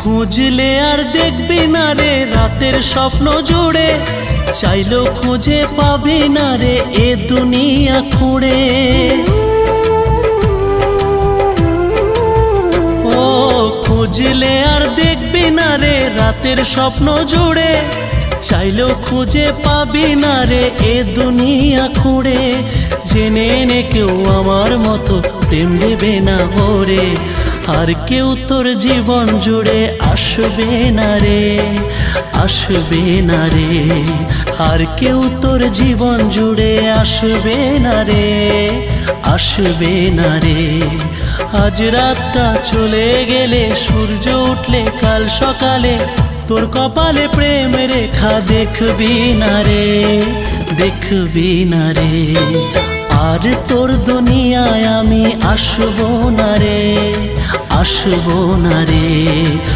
খুঁজলে আর দেখবি না রে রাতের স্বপ্ন জুড়ে, চাইলেও খুঁজে পাবি না রে এ দুনিয়া খুঁড়ে। ও খুঁজলে আর দেখবি না রে রাতের স্বপ্ন জুড়ে, চাইলেও খুঁজে পাবি না রে এ দুনিয়া খুঁড়ে। জেনে নে কেউ আমার মতো প্রেম দেবে না ওরে, আর কেউ তোর জীবন জুড়ে আসবে না রে, আসবে না রে। আর কেউ তোর জীবন জুড়ে আসবে না রে, আসবে না রে। আজ রাতটা চলে গেলে সূর্য উঠলে কাল সকালে তোর কপালে প্রেম রেখা দেখবি না রে, দেখবি না রে। আর তোর দুনিয়ায় আমি আসবো না রে, আসবো না রে।